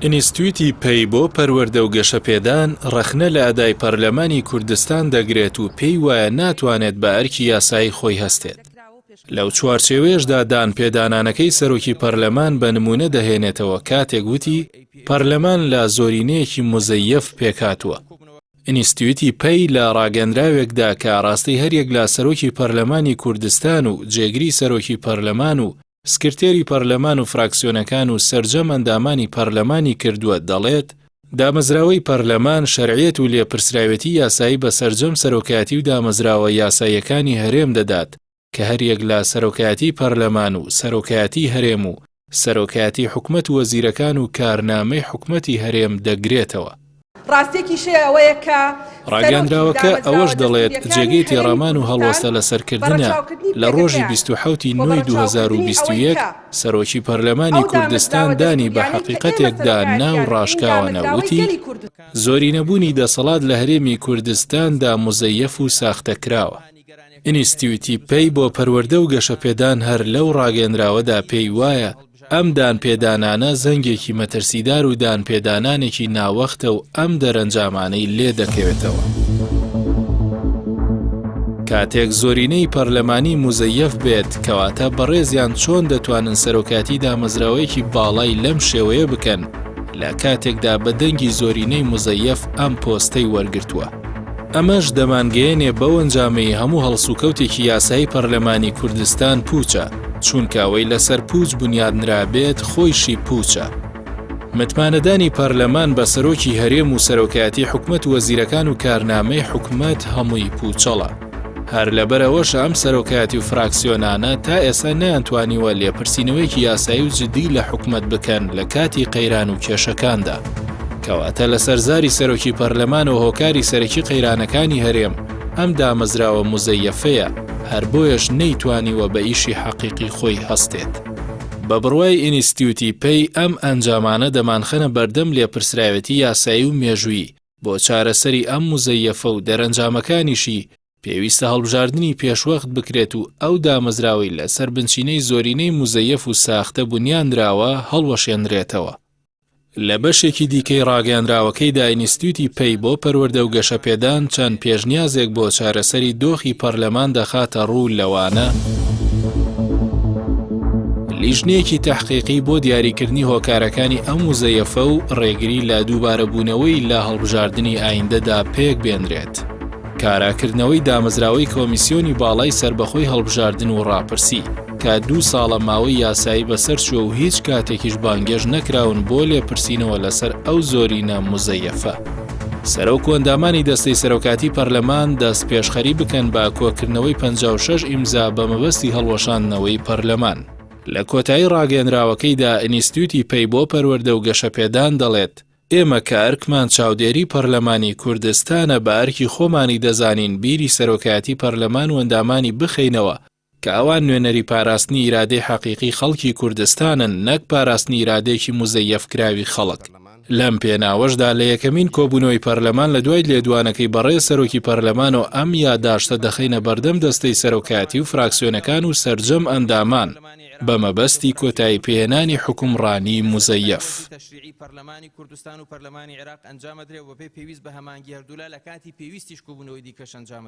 ئینستیتوتی پێی بۆ پەروەردە و گەشەپێدان ڕەخنە لە ئەدای پەرلەمانی کوردستان دەگرێت و پێی وایە ناتوانێت بە ئەرکی یاسایی خۆی هەستێت. لەو چوارچێوەیەشدا دانپێدانانەکەی سەرۆکی پەرلەمان بە نمونە دەهێنێتەوە کاتێک وتی پەرلەمان لە زۆرینەیەکی مزەیەف پێکاتووە. ئینستیتوتی پێی لە ڕاگەندراوێکدا کە ڕاستی هەریەک لە سەرۆکی پەرلەمانی کوردستان و جێگری سەرۆکی پەرلەمان و سکرتێری پەرلەمان و فراکسیۆنەکان و سەرجەم ئەندامانی پەرلەمانی کردووە دەڵێت دامەزراوەی پەرلەمان شەرعیەت و لێپرسراوێتی یاسایی بە سەرجەم سەرۆکایەتی و دامەزراوە یاساییەکانی هەرێم دەدات کە هەریەک لە سەرۆکایەتی پەرلەمان و سەرۆکایەتی هەرێم و سەرۆکایەتی حکومەت و وەزیرەکان و کارنامەی حکومەتی هەرێم دەگرێتەوە. ڕاستێکی شەیەوەیە کە ڕاگەاندراوەکە ئەوەش دەڵێت جێگەی تێڕامان و هەڵوەستە لە سەرکردنە لە ڕۆژی 27 نوێی 2021 سەرۆکی پەرلەمانی کوردستان دانی بە حەقیقەتێکدا ناو ڕاشکاوانە وتی زۆرینەبوونی دەسەڵات لە هەرێمی کوردستاندا مزەیەف و ساختەکراوە. ئینستیتوتی پێی بۆ پەروەردە و گەشەپێدان هەر لەو ڕاگەندراوەدا پێی وایە ئەم دانپێدانانە زەنگێکی مەترسیدار و دانپێدانانێکی ناوەختە و ئەم دەرەنجامانەی لێ دەکەوێتەوە. کاتێک زۆرینەی پەرلەمانی مزەیەف بێت کەواتە بەڕێزیان چۆن دەتوانن سەرۆکاتی دامەزراوەیەکی باڵای لەم شێوەیە بکەن لە کاتێکدا بە دەنگی زۆرینەی مزەیەف ئەم پۆستەی وەرگرتووە. ئەمەش دەمانگەیەنێ بەو ئەنجامەی هەموو هەڵسوکەوتێکی یاسایی پەرلەمانی کوردستان پوچە، چونکەوەی لەسەر پوچ بنیادنرابێت خۆیشی پوچە. متمانەدانی پەرلەمان بە سەرۆکی هەرێم و سەرۆکایەتی حکومەت و وەزیرەکان و کارنامەی حکومەت هەمووی پوچەڵە. هەر لەبەرەوەش ئەم سەرۆکایەتی و فراکسیۆنانە تا ئێستا نەیانتوانیوە لێپرسینەوەیەکی یاسایی و جدی لە حکومەت بکەن لە کاتی قەیران و کێشەکاندا. کەواتە لە سەرزاری سەرۆکی پەرلەمان و هۆکاری سەرەکی قەیرانەکانی هەرێم ئەم دامەزراوە مزەیەفەیە، هەر بۆیەش نەیتوانیوە بە ئیشی حەقیقی خۆی هەستێت. بە بڕوای ئینستیتوتی پێی ئەم ئەنجامانە دەمانخەنە بەردەم لێپرسراوێتی یاسایی و مێژووی بۆ چارەسەری ئەم مزەیەفە و دەرەنجامەکانیشی پێویستە هەڵبژاردننی پێشوەخت بکرێت و ئەو دامەزراوەی لە سەر بنچینەی زۆرینەی مزەیەف و ساختە بنیانراوە هەڵوەشێنرێتەوە. لە بەشێکی دیکەی ڕاگەاندراوەکەیدا ئینستیتوتی پێی بۆ پەروەردە و گەشەپێدان چەند پێشنیازێک بۆ چارەسەری دۆخی پەرلەمان دەخاتە ڕوو لەوانە لیژنەیەکی تەحقیقی بۆ دیاریکردنی هۆکارەکانی ئەم مزەیەفە و ڕێگری لە دووبارەبوونەوەی لە هەڵبژاردننی ئایندەدا پێک بێنرێت. کاراکردنەوەی دامەزراوەی کۆمیسیۆنی باڵای سربەخۆی هەڵبژاردن و ڕاپرسی کە 2 ساڵە ماوەی یاسایی بەسەر چووە و هیچ کاتێکیش بانگێژ نەکراون بۆ لێپرسینەوە لەسەر ئەو زۆرینە مزەیەفە. سەرۆک و ئەندامانی دەستەی سەرۆکاتی پەرلەمان دەست پێشخەری بکەن بە کۆکردنەوەی 56 ئیمزا بە مەبەستی هەڵوەشاندنەوەی پەرلەمان. لە کۆتایی ڕاگەاندراوەکەیدا ئینستیتوتی پێی بۆ پەروەردە و گەشەپێدان دەڵێت ئێمە کە ئەرکمان چاودێری پەرلەمانی کوردستانە بە ئەرکی خۆمانی دەزانین بیری سەرۆکایەتی پەرلەمان و ئەندامانی بخەینەوە کە ئەوان نوێنەری پاراستنی ئیرادەی حەقیقی خەڵکی کوردستانن نەک پاراستنی ئیرادێکی مزەیەفکراوی خەڵک. لەم پێناوەشدا لە یەکەمین کۆبوونەوەی پەرلەمان لە دوای لێدوانەکەی بەڕێز سەرۆکی پەرلەمان و ئەم یادداشتە دەخەینە بەردەم دەستەی سەرۆکایەتی و فراکسیۆنەکان و سەرجەم ئەندامان بە مەبەستی کۆتایی پێهێنانی حکومڕانی مزەیەف. تەشریعی پەرلەمانی کوردستان و پەرلەمانی عێراق ئەنجامەدرێت و بە پێویست بە هەمانگی هەردوولا لە کاتی پێویستیش کۆبوونەوەی دیکەش ئەنجام